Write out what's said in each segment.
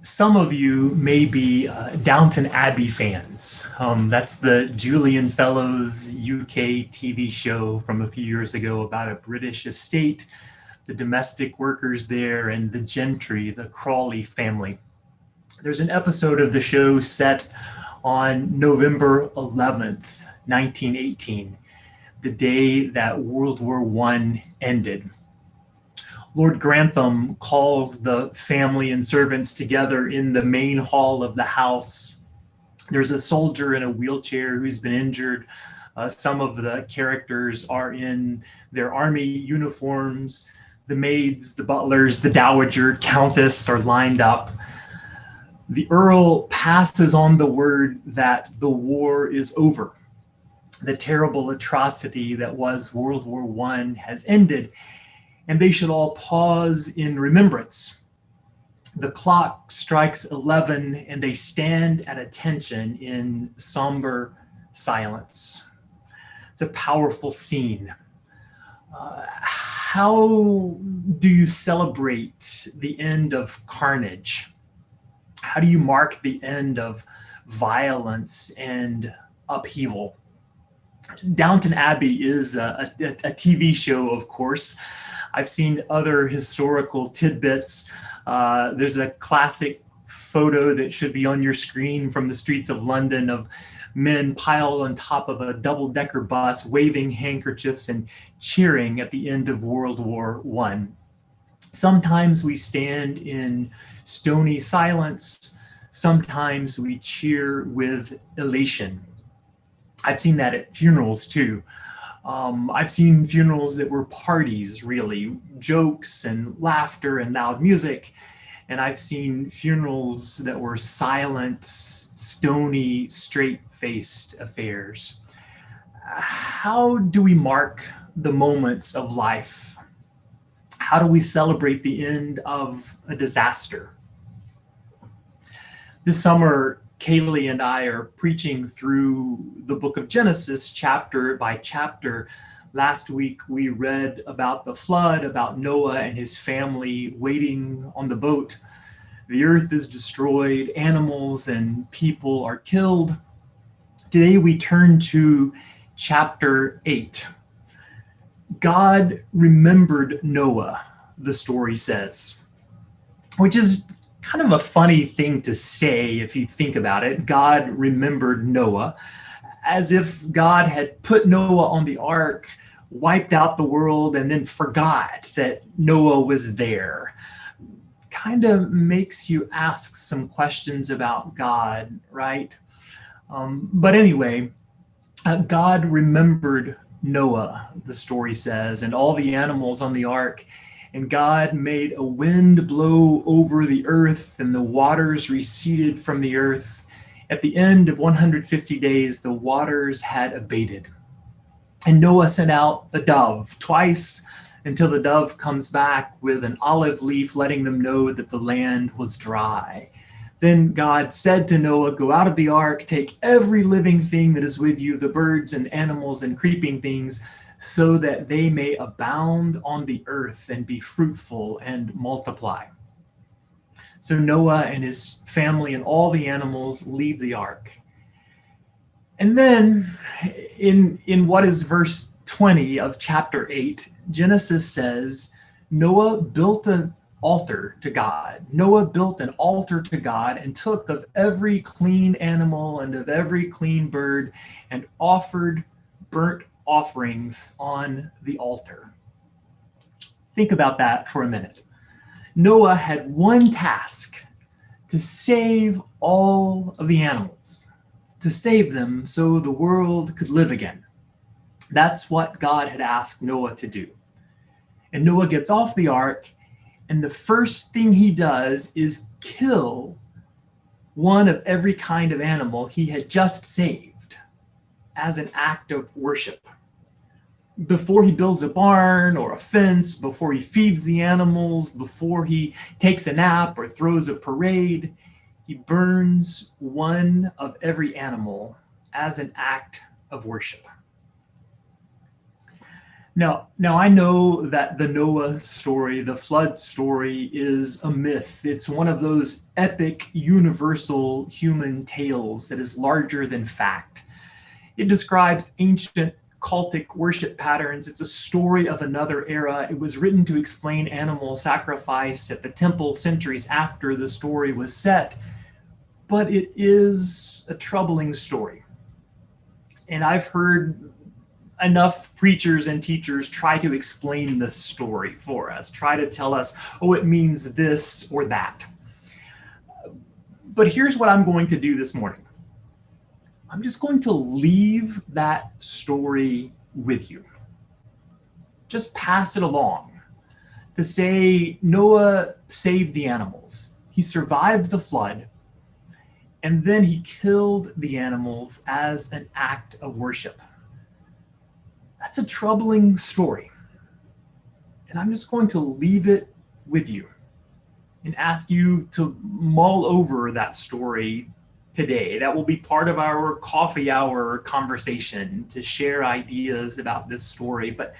Some of you may be Downton Abbey fans. That's the Julian Fellows UK TV show from a few years ago about a British estate, the domestic workers there, and the gentry, the Crawley family. There's an episode of the show set on November 11th, 1918, the day that World War I ended. Lord Grantham calls the family and servants together in the main hall of the house. There's a soldier in a wheelchair who's been injured. Some of the characters are in their army uniforms. The maids, the butlers, the dowager, countess are lined up. The Earl passes on the word that the war is over. The terrible atrocity that was World War I has ended, and they should all pause in remembrance. The clock strikes 11 and they stand at attention in somber silence. It's a powerful scene. How do you celebrate the end of carnage? How do you mark the end of violence and upheaval? Downton Abbey is a TV show, of course. I've seen other historical tidbits. There's a classic photo that should be on your screen from the streets of London of men piled on top of a double-decker bus, waving handkerchiefs and cheering at the end of World War I. Sometimes we stand in stony silence. Sometimes we cheer with elation. I've seen that at funerals too. I've seen funerals that were parties, really, jokes and laughter and loud music. And I've seen funerals that were silent, stony, straight-faced affairs. How do we mark the moments of life? How do we celebrate the end of a disaster? This summer, Kaylee and I are preaching through the book of Genesis chapter by chapter. Last week, we read about the flood, about Noah and his family waiting on the boat. The earth is destroyed, animals and people are killed. Today, we turn to chapter 8. God remembered Noah, the story says, which is kind of a funny thing to say if you think about it. God remembered Noah, as if God had put Noah on the ark, wiped out the world, and then forgot that Noah was there. Kind of makes you ask some questions about God, right? But anyway, God remembered Noah, the story says, and all the animals on the ark. And God made a wind blow over the earth, and the waters receded from the earth. At the end of 150 days, the waters had abated. And Noah sent out a dove twice until the dove comes back with an olive leaf, letting them know that the land was dry. Then God said to Noah, "Go out of the ark, take every living thing that is with you, the birds and animals and creeping things, so that they may abound on the earth and be fruitful and multiply." So Noah and his family and all the animals leave the ark. And then in what is verse 20 of chapter 8, Genesis says, Noah built an altar to God. Noah built an altar to God and took of every clean animal and of every clean bird and offered burnt offerings on the altar. Think about that for a minute. Noah had one task: to save all of the animals, to save them so the world could live again. That's what God had asked Noah to do. And Noah gets off the ark, and the first thing he does is kill one of every kind of animal he had just saved as an act of worship. Before he builds a barn or a fence, before he feeds the animals, before he takes a nap or throws a parade, he burns one of every animal as an act of worship. Now I know that the Noah story, the flood story, is a myth. It's one of those epic, universal human tales that is larger than fact. It describes ancient cultic worship patterns. It's a story of another era. It was written to explain animal sacrifice at the temple centuries after the story was set. But it is a troubling story. And I've heard enough preachers and teachers try to explain this story for us, try to tell us, oh, it means this or that. But here's what I'm going to do this morning. I'm just going to leave that story with you. Just pass it along to say Noah saved the animals. He survived the flood, and then he killed the animals as an act of worship. That's a troubling story. And I'm just going to leave it with you and ask you to mull over that story today. That will be part of our coffee hour conversation to share ideas about this story, but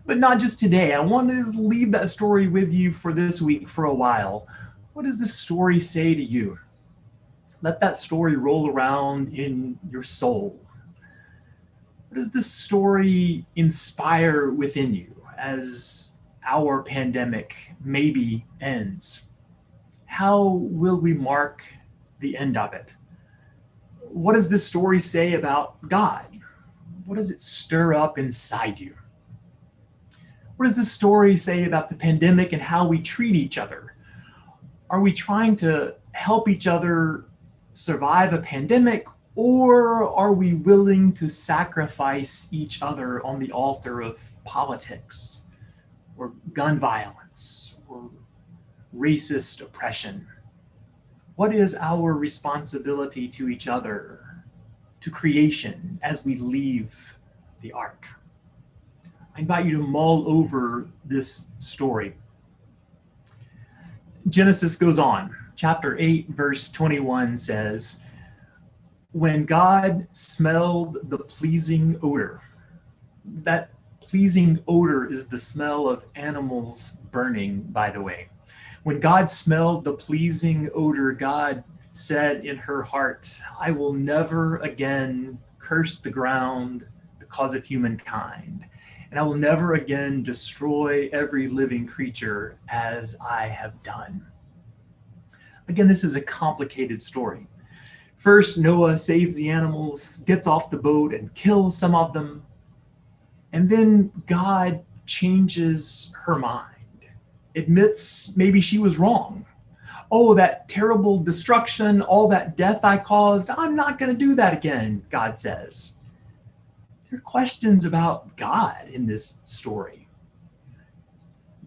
not just today. I want to leave that story with you for this week for a while. What does this story say to you? Let that story roll around in your soul. What does this story inspire within you as our pandemic maybe ends? How will we mark the end of it? What does this story say about God? What does it stir up inside you? What does this story say about the pandemic and how we treat each other? Are we trying to help each other survive a pandemic, or are we willing to sacrifice each other on the altar of politics or gun violence or racist oppression? What is our responsibility to each other, to creation, as we leave the ark? I invite you to mull over this story. Genesis goes on. Chapter 8, verse 21 says, when God smelled the pleasing odor, that pleasing odor is the smell of animals burning, by the way. When God smelled the pleasing odor, God said in her heart, I will never again curse the ground because of humankind, and I will never again destroy every living creature as I have done. Again, this is a complicated story. First, Noah saves the animals, gets off the boat and kills some of them. And then God changes her mind, admits maybe she was wrong. Oh, that terrible destruction, all that death I caused, I'm not going to do that again, God says. There are questions about God in this story.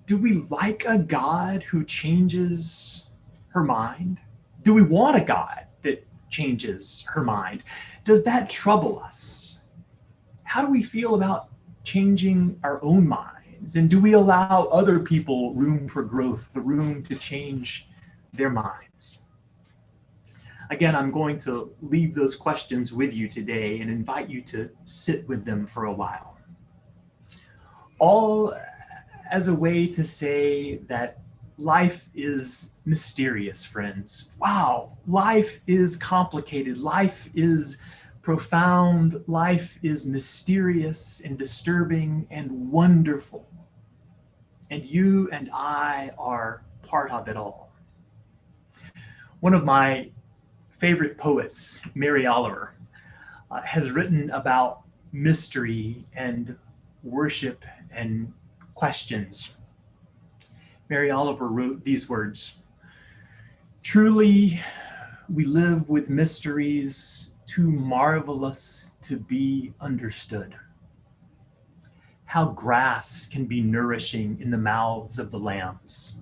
Do we like a God who changes her mind? Do we want a God that changes her mind? Does that trouble us? How do we feel about changing our own minds? And do we allow other people room for growth, the room to change their minds? Again, I'm going to leave those questions with you today and invite you to sit with them for a while. All as a way to say that life is mysterious, friends. Wow, life is complicated. Life is profound. Life is mysterious and disturbing and wonderful. And you and I are part of it all. One of my favorite poets, Mary Oliver, has written about mystery and worship and questions. Mary Oliver wrote these words, truly, we live with mysteries too marvelous to be understood. How grass can be nourishing in the mouths of the lambs.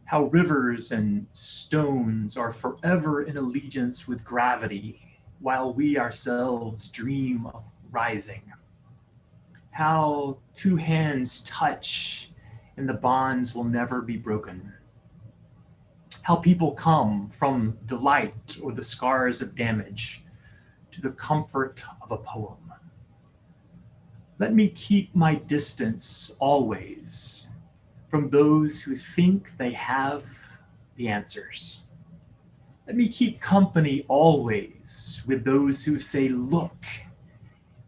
How rivers and stones are forever in allegiance with gravity, while we ourselves dream of rising. How two hands touch and the bonds will never be broken. How people come from delight or the scars of damage to the comfort of a poem. Let me keep my distance always from those who think they have the answers. Let me keep company always with those who say, look,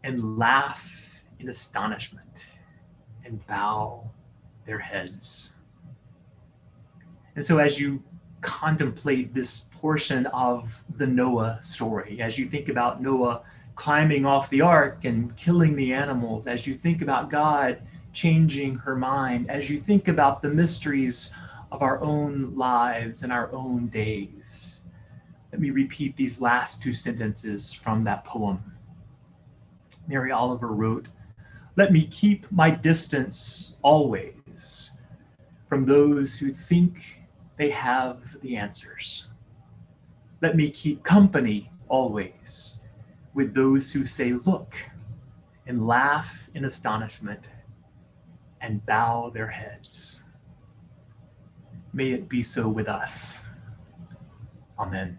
and laugh in astonishment and bow their heads. And so as you contemplate this portion of the Noah story, as you think about Noah climbing off the ark and killing the animals, as you think about God changing her mind, as you think about the mysteries of our own lives and our own days, let me repeat these last two sentences from that poem. Mary Oliver wrote, "Let me keep my distance always from those who think they have the answers. Let me keep company always with those who say, look, and laugh in astonishment and bow their heads." May it be so with us. Amen.